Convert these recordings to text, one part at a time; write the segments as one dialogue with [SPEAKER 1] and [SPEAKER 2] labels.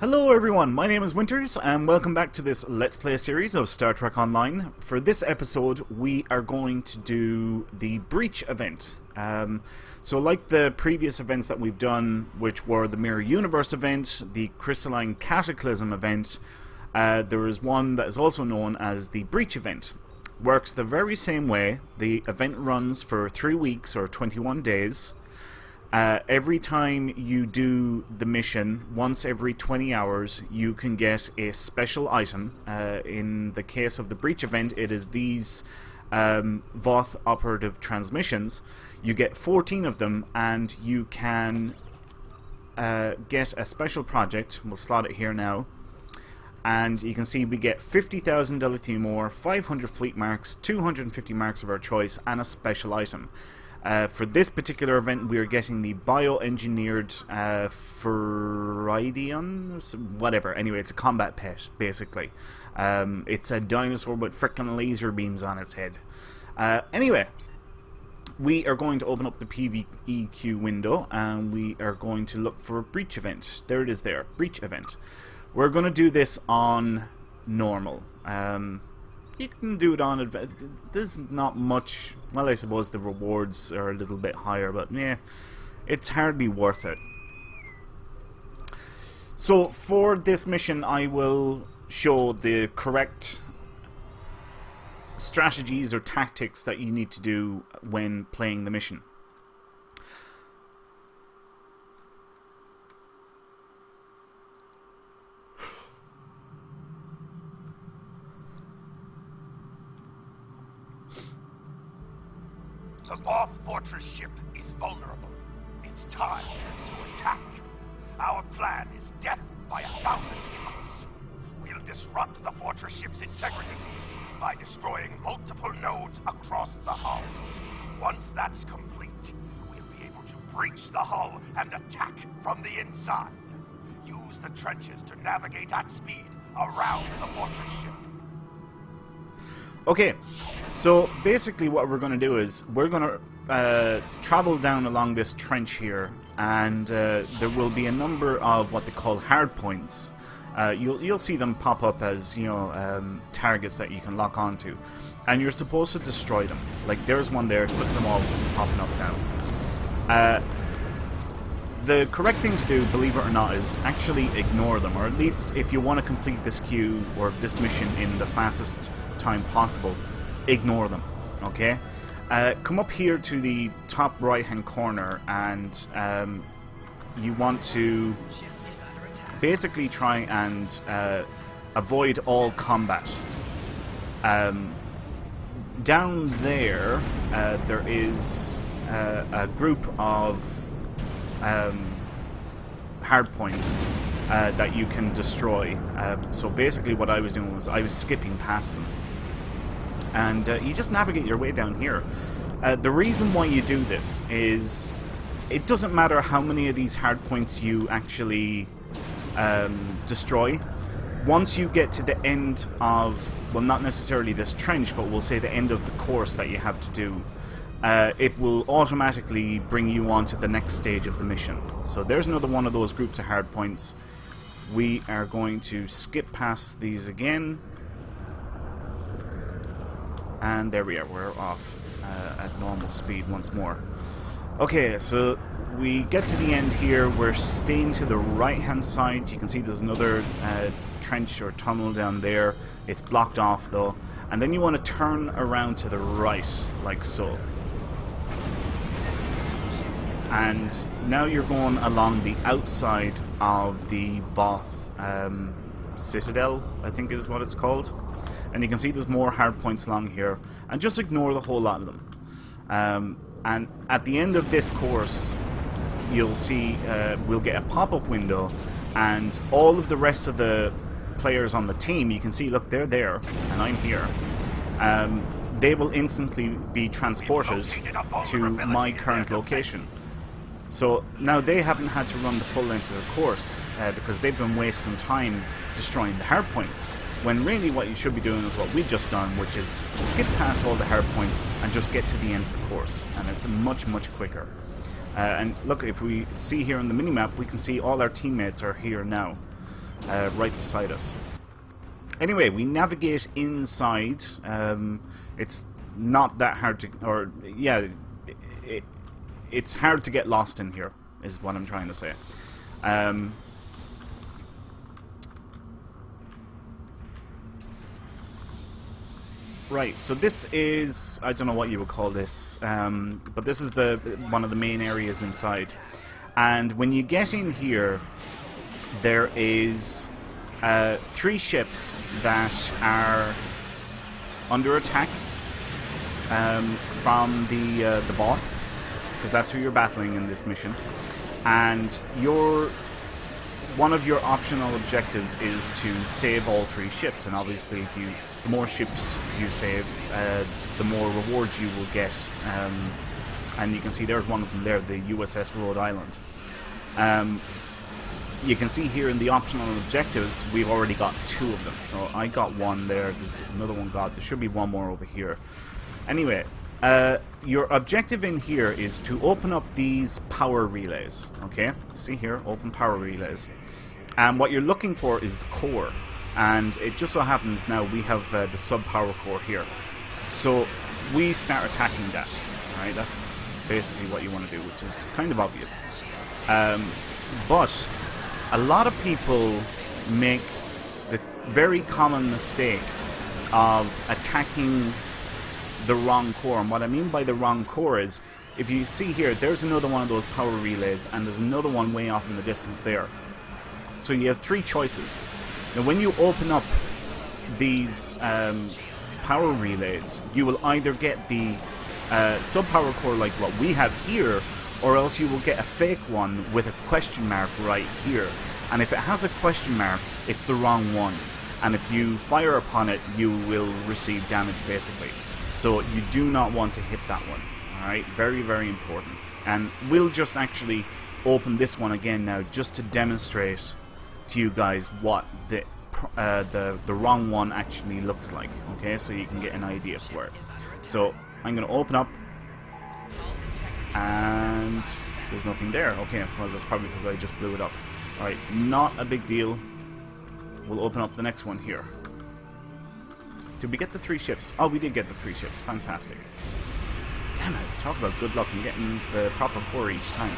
[SPEAKER 1] Hello everyone, my name is Winters and welcome back to this Let's Play series of Star Trek Online. For this episode we are going to do the Breach event. So like the previous events that we've done, which were the Mirror Universe event, the Crystalline Cataclysm event, there is one that is also known as the Breach event. Works the very same way. The event runs for 3 weeks or 21 days. Every time you do the mission, once every 20 hours, you can get a special item. In the case of the Breach event, it is these Voth operative transmissions. You get 14 of them, and you can get a special project. We'll slot it here now. And you can see we get 50,000 dilithium ore, 500 fleet marks, 250 marks of our choice, and a special item. For this particular event, we are getting the bioengineered Feridion, whatever. Anyway, it's a combat pet, basically. It's a dinosaur with frickin' laser beams on its head. Anyway, we are going to open up the PvEQ window, and we are going to look for a Breach event. There it is there, Breach event. We're going to do this on normal. You can do it on advanced. There's not much. Well, I suppose the rewards are a little bit higher, but yeah, it's hardly worth it. So for this mission, I will show the correct strategies or tactics that you need to do when playing the mission.
[SPEAKER 2] The Voth Fortress ship is vulnerable. It's time to attack. Our plan is death by 1,000 cuts. We'll disrupt the fortress ship's integrity by destroying multiple nodes across the hull. Once that's complete, we'll be able to breach the hull and attack from the inside. Use the trenches to navigate at speed around the fortress ship.
[SPEAKER 1] Okay, so basically what we're going to do is we're going to travel down along this trench here, and there will be a number of what they call hard points. You'll see them pop up as, you know, targets that you can lock onto, and you're supposed to destroy them. Like there's one there, look at them all popping up now. The correct thing to do, believe it or not, is actually ignore them, or at least if you want to complete this queue or this mission in the fastest time possible, ignore them, okay? Come up here to the top right hand corner, and you want to basically try and avoid all combat. Down there, there is a group of hard points that you can destroy. So basically what I was doing was I was skipping past them. And you just navigate your way down here. The reason why you do this is it doesn't matter how many of these hard points you actually destroy. Once you get to the end of, well, not necessarily this trench, but we'll say the end of the course that you have to do, it will automatically bring you on to the next stage of the mission. So there's another one of those groups of hard points. We are going to skip past these again. And there we are, we're off at normal speed once more. Okay, so we get to the end here. We're staying to the right hand side. You can see there's another trench or tunnel down there. It's blocked off though. And then you want to turn around to the right, like so. And now you're going along the outside of the Voth Citadel, I think is what it's called. And you can see there's more hard points along here, and just ignore the whole lot of them. And at the end of this course, you'll see we'll get a pop-up window, and all of the rest of the players on the team, you can see, look, they're there, and I'm here. They will instantly be transported to my current location. So now they haven't had to run the full length of the course because they've been wasting time destroying the hard points. When really what you should be doing is what we've just done, which is skip past all the hard points and just get to the end of the course. And it's much, much quicker. And look, if we see here on the minimap, we can see all our teammates are here now. right beside us. Anyway, we navigate inside. It's not that hard to, or yeah, it's hard to get lost in here, is what I'm trying to say. Right, so this is, I don't know what you would call this, but this is one of the main areas inside. And when you get in here, there is 3 ships that are under attack from the bot, because that's who you're battling in this mission. And one of your optional objectives is to save all 3 ships, and obviously the more ships you save, the more rewards you will get. And you can see there's one of them there, the USS Rhode Island. You can see here in the optional objectives, we've already got 2 of them. So I got one there, there's another one there should be one more over here. Anyway, your objective in here is to open up these power relays, okay? See here, open power relays. And what you're looking for is the core. And it just so happens now we have the sub-power core here. So we start attacking that, right? That's basically what you want to do, which is kind of obvious. But a lot of people make the very common mistake of attacking the wrong core. And what I mean by the wrong core is, if you see here, there's another one of those power relays, and there's another one way off in the distance there. So you have 3 choices. Now when you open up these power relays, you will either get the sub-power core like what we have here, or else you will get a fake one with a question mark right here. And if it has a question mark, it's the wrong one. And if you fire upon it, you will receive damage basically. So you do not want to hit that one. Alright, very, very important. And we'll just actually open this one again now, just to demonstrate to you guys what the wrong one actually looks like. Okay, so you can get an idea for it. So I'm going to open up, and there's nothing there. Okay, well that's probably because I just blew it up. Alright, not a big deal. We'll open up the next one here. Did we get the 3 ships? Oh, we did get the 3 ships. Fantastic. Damn it, talk about good luck in getting the proper core each time.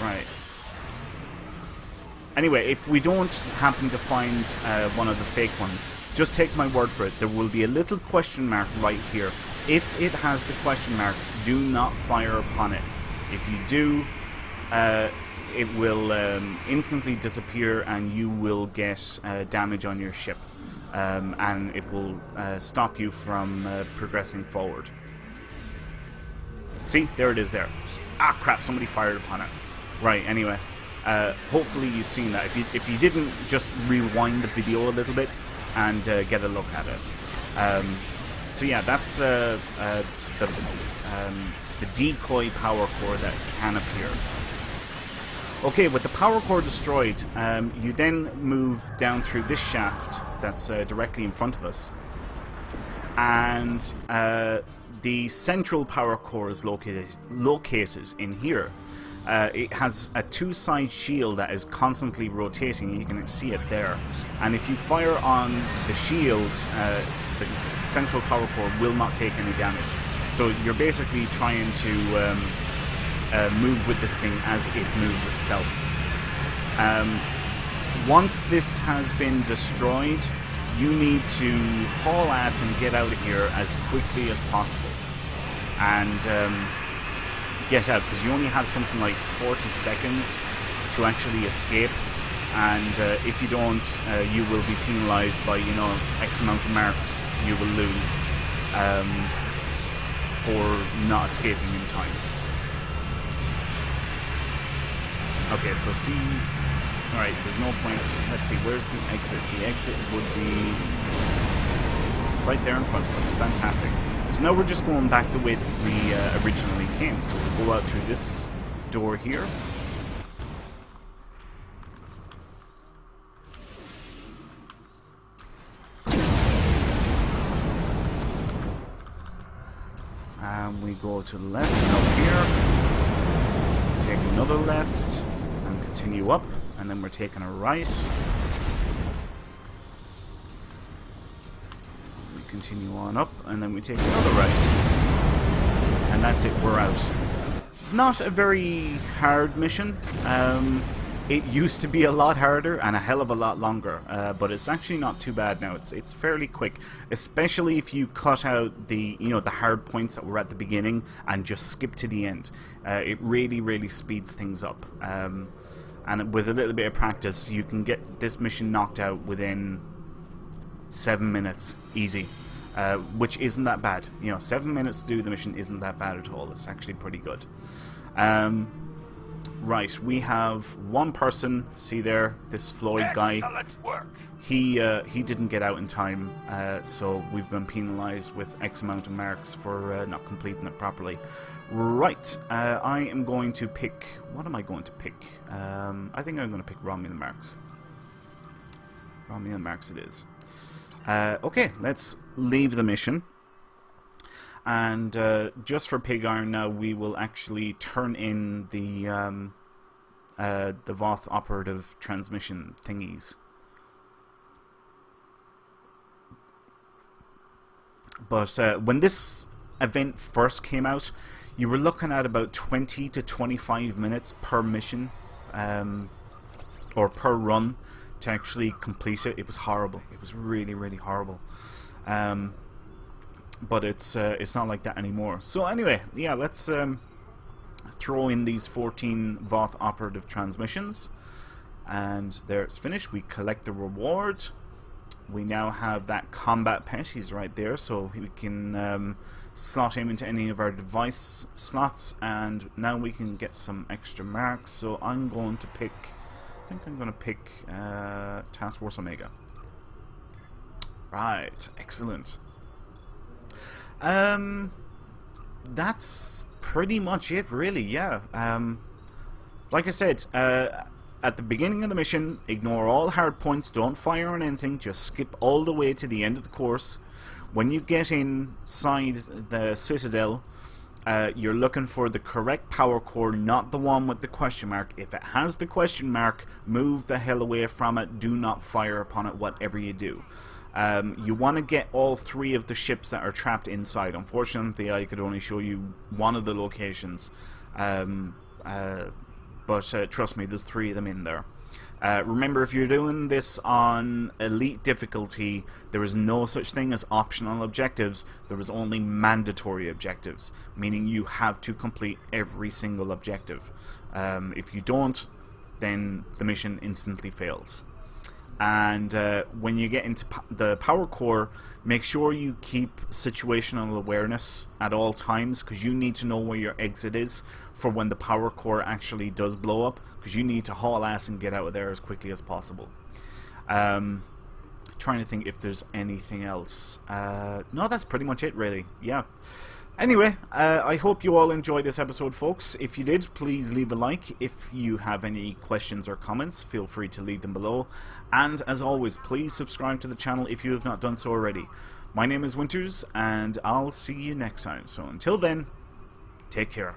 [SPEAKER 1] Right. Anyway, if we don't happen to find one of the fake ones, just take my word for it. There will be a little question mark right here. If it has the question mark, do not fire upon it. If you do, it will instantly disappear, and you will get damage on your ship. And it will stop you from progressing forward. See, there it is there. Ah, crap, somebody fired upon it. Right, anyway. Hopefully you've seen that. If you didn't, just rewind the video a little bit and get a look at it. So yeah, that's the decoy power core that can appear. Okay, with the power core destroyed, you then move down through this shaft that's directly in front of us, and the central power core is located in here. It has a 2-side shield that is constantly rotating. You can see it there. And if you fire on the shield, the central power core will not take any damage. So you're basically trying to move with this thing as it moves itself. Once this has been destroyed, you need to haul ass and get out of here as quickly as possible. And get out, because you only have something like 40 seconds to actually escape, and if you don't, you will be penalized by, you know, X amount of marks you will lose for not escaping in time. Okay, so see, alright, there's no point. Let's see, where's the exit? The exit would be right there in front of us. Fantastic. So now we're just going back the way that we originally came. So we'll go out through this door here. And we go to the left up here. Take another left and continue up. and then we're taking a right. We continue on up, and then we take another right. And that's it, we're out. Not a very hard mission. It used to be a lot harder and a hell of a lot longer, but it's actually not too bad now. It's fairly quick, especially if you cut out the the hard points that were at the beginning and just skip to the end. It really speeds things up, and with a little bit of practice, you can get this mission knocked out within 7 minutes, easy. Which isn't that bad. 7 minutes to do the mission isn't that bad at all. It's actually pretty good. Right, we have one person. See there, this Floyd guy.
[SPEAKER 2] Excellent work.
[SPEAKER 1] He didn't get out in time, so we've been penalised with X amount of marks for not completing it properly. Right, I am going to pick... What am I going to pick? I think I'm going to pick Romulan marks. Romulan marks it is. Okay, let's leave the mission. And just for pig iron now, we will actually turn in the Voth operative transmission thingies. But when this event first came out, you were looking at about 20 to 25 minutes per mission, or per run, to actually complete it. It was horrible. It was really horrible. But it's not like that anymore. So anyway, yeah, let's throw in these 14 Voth operative transmissions, and there it's finished. We collect the reward. We now have that combat pet. He's right there, so we can slot him into any of our device slots, and now we can get some extra marks. So I'm going to pick... I think I'm going to pick Task Force Omega. Right, excellent. That's pretty much it, really, yeah. Like I said, at the beginning of the mission, ignore all hard points, don't fire on anything, just skip all the way to the end of the course. When you get inside the Citadel, you're looking for the correct power core, not the one with the question mark. If it has the question mark, move the hell away from it. Do not fire upon it, whatever you do. You want to get all 3 of the ships that are trapped inside. Unfortunately, I could only show you one of the locations. But trust me, there's 3 of them in there. Remember, if you're doing this on elite difficulty, there is no such thing as optional objectives. There is only mandatory objectives, meaning you have to complete every single objective. If you don't, then the mission instantly fails. And when you get into the power core, make sure you keep situational awareness at all times, because you need to know where your exit is for when the power core actually does blow up, because you need to haul ass and get out of there as quickly as possible. Trying to think if there's anything else. No, that's pretty much it, really. Yeah. Anyway, I hope you all enjoyed this episode, folks. If you did, please leave a like. If you have any questions or comments, feel free to leave them below. And as always, please subscribe to the channel if you have not done so already. My name is Winters, and I'll see you next time. So until then, take care.